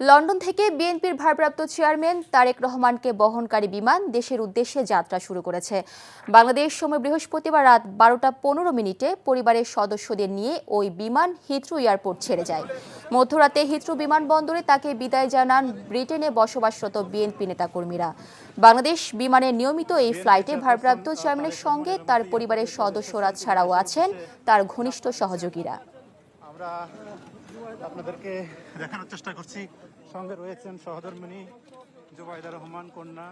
London থেকে বিএনপির ভারপ্রাপ্ত চেয়ারম্যান তারেক রহমানকে বহনকারী বিমান দেশের উদ্দেশ্যে যাত্রা শুরু করেছে। বাংলাদেশ সময় বৃহস্পতিবার রাত 12টা 15 পরিবারের সদস্যদের নিয়ে ওই বিমান হিথ্রো এয়ারপোর্ট ছেড়ে যায়। মধ্যরাতে হিথ্রো বিমানবন্দরে তাকে বিদায় জানান ব্রিটেনে বসবাসরত বিএনপি নেতাকর্মীরা। বাংলাদেশ বিমানের নিয়মিত এই ফ্লাইটে ভারপ্রাপ্ত চেয়ারম্যানের সঙ্গে তার পরিবারের সদস্যরা ছাড়াও আছেন তার ঘনিষ্ঠ সহযোগীরা। আমরা আপনাদেরকে দেখানোর চেষ্টা করছি, সঙ্গে রয়েছেন সহধর্মিণী জুবাইদা রহমান কন্যা।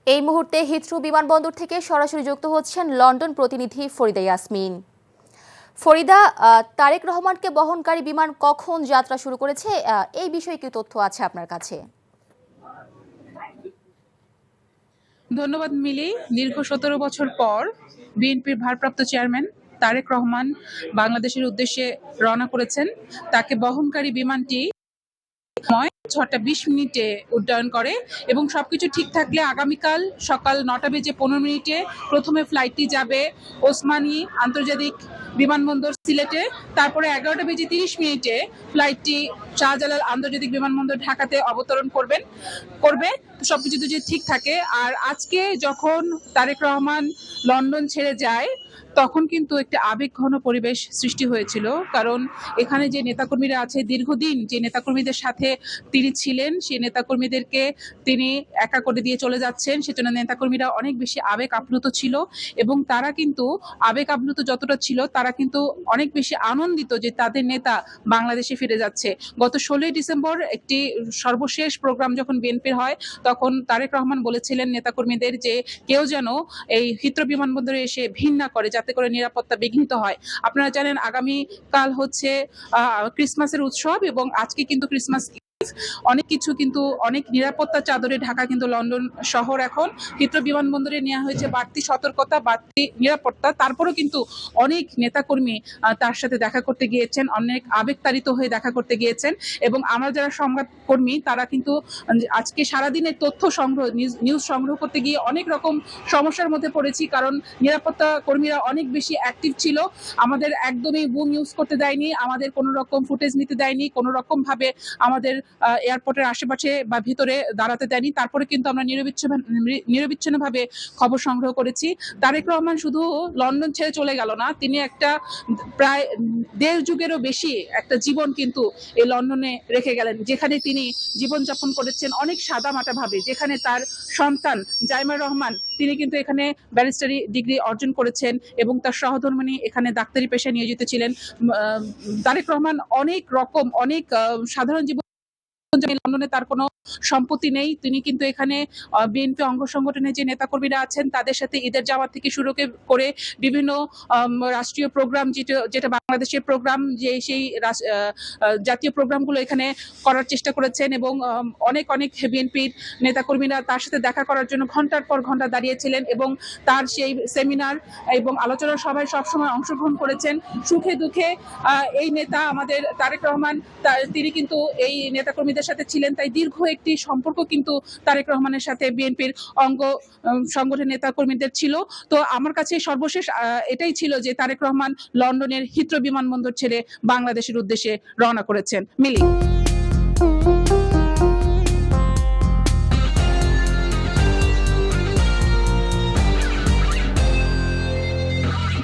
এই মুহূর্তে হিথ্রো বিমানবন্দর থেকে সরাসরি যুক্ত হচ্ছেন লন্ডন প্রতিনিধি ফরিদা ইয়াসমিন। ফরিদা, তারেক রহমানকে বহনকারী বিমান কখন যাত্রা শুরু করেছে, এই বিষয়ে কি তথ্য আছে আপনার কাছে? ধন্যবাদ মিলি। দীর্ঘ 17 বছর পর বিএনপির ভারপ্রাপ্ত চেয়ারম্যান তারেক রহমান বাংলাদেশের উদ্দেশ্যে রওনা করেছেন। তাকে বহনকারী বিমানটি 6টা 20 উড্ডয়ন করে এবং সবকিছু ঠিক থাকলে আগামীকাল সকাল 9টা 15 প্রথমে ফ্লাইটটি যাবে ওসমানী আন্তর্জাতিক বিমানবন্দর সিলেটে। তারপরে 11টা 30 ফ্লাইটটি শাহজালাল আন্তর্জাতিক বিমানবন্দর ঢাকাতে অবতরণ করবে। সবকিছু যদি ঠিক থাকে। আর আজকে যখন তারেক রহমান লন্ডন ছেড়ে যায় তখন কিন্তু একটা আবেগঘন পরিবেশ সৃষ্টি হয়েছিল, কারণ এখানে যে নেতাকর্মীরা আছে, দীর্ঘদিন যে নেতাকর্মীদের সাথে তিনি ছিলেন, সেই নেতাকর্মীদেরকে তিনি একা করে দিয়ে চলে যাচ্ছেন। সেজন্য নেতাকর্মীরা অনেক বেশি আবেগ আপ্লুত ছিল এবং তারা কিন্তু আবেগ আপ্লুত যতটা ছিল তারা কিন্তু অনেক বেশি আনন্দিত যে তাদের নেতা বাংলাদেশে ফিরে যাচ্ছে। গত 16ই ডিসেম্বর একটি সর্বশেষ প্রোগ্রাম যখন বিএনপির হয় তখন তারেক রহমান বলেছিলেন নেতাকর্মীদের যে কেউ যেন এই হিথ্রো বিমানবন্দরে এসে ভিড় না করে, যাতে করে নিরাপত্তা বিঘ্নিত হয়। আপনারা জানেন আগামীকাল হচ্ছে ক্রিসমাসের উৎসব এবং আজকে কিন্তু ক্রিসমাস অনেক কিছু কিন্তু অনেক নিরাপত্তা চাদরে ঢাকা কিন্তু লন্ডন শহর। এখন হিথ্রো বিমানবন্দরে নেওয়া হয়েছে বাড়তি সতর্কতা, বাড়তি নিরাপত্তা। তারপরেও কিন্তু অনেক নেতাকর্মী তার সাথে দেখা করতে গিয়েছেন, অনেক আবেগতাড়িত হয়ে দেখা করতে গিয়েছেন এবং আমরা যারা সংবাদকর্মী তারা কিন্তু আজকে সারাদিনের তথ্য সংগ্রহ, নিউজ সংগ্রহ করতে গিয়ে অনেক রকম সমস্যার মধ্যে পড়েছি, কারণ নিরাপত্তা কর্মীরা অনেক বেশি অ্যাক্টিভ ছিল। আমাদের একদমই বুম ইউজ করতে দেয়নি, আমাদের কোনো রকম ফুটেজ নিতে দেয়নি, কোনো রকম ভাবে আমাদের এয়ারপোর্টের আশেপাশে বা ভিতরে দাঁড়াতে দেয়নি। তারপরে কিন্তু আমরা নিরবিচ্ছিন্নভাবে খবর সংগ্রহ করেছি। তারেক রহমান শুধু লন্ডন ছেড়ে চলে গেল না, তিনি একটা প্রায় 1.5 যুগেরও বেশি একটা জীবন কিন্তু এই লন্ডনে রেখে গেলেন, যেখানে তিনি জীবনযাপন করেছেন অনেক সাদামাটা ভাবে। যেখানে তার সন্তান জাইমা রহমান তিনি কিন্তু এখানে ব্যারিস্টারি ডিগ্রি অর্জন করেছেন এবং তার সহধর্মিণী এখানে ডাক্তারি পেশায় নিয়োজিত ছিলেন। তারেক রহমান অনেক সাধারণ জীবন, লন্ডনে তার কোনো সম্পত্তি নেই। তিনি কিন্তু এখানে বিএনপি অঙ্গ সংগঠনের যে নেতাকর্মীরা আছেন তাদের সাথে ঈদের জামাত থেকে শুরু করে বিভিন্ন রাষ্ট্রীয় প্রোগ্রাম, যেটা বাংলাদেশের প্রোগ্রাম, যে সেই জাতীয় প্রোগ্রামগুলো এখানে করার চেষ্টা করেছেন এবং অনেক বিএনপির নেতাকর্মীরা তার সাথে দেখা করার জন্য ঘন্টার পর ঘন্টা দাঁড়িয়েছিলেন এবং তার সেই সেমিনার এবং আলোচনা সভায় সবসময় অংশগ্রহণ করেছেন। সুখে দুঃখে এই নেতা আমাদের তারেক রহমান তিনি কিন্তু এই নেতাকর্মীদের সাথে ছিলেন। তাই দীর্ঘ একটি সম্পর্ক কিন্তু তারেক রহমানের সাথে বিএনপির অঙ্গ সংগঠনের নেতাকর্মীদের ছিল। তো আমার কাছে সর্বশেষ এটাই ছিল যে তারেক রহমান লন্ডনের হিথ্রো বিমানবন্দর ছেড়ে বাংলাদেশের উদ্দেশ্যে রওনা করেছেন। মিলি।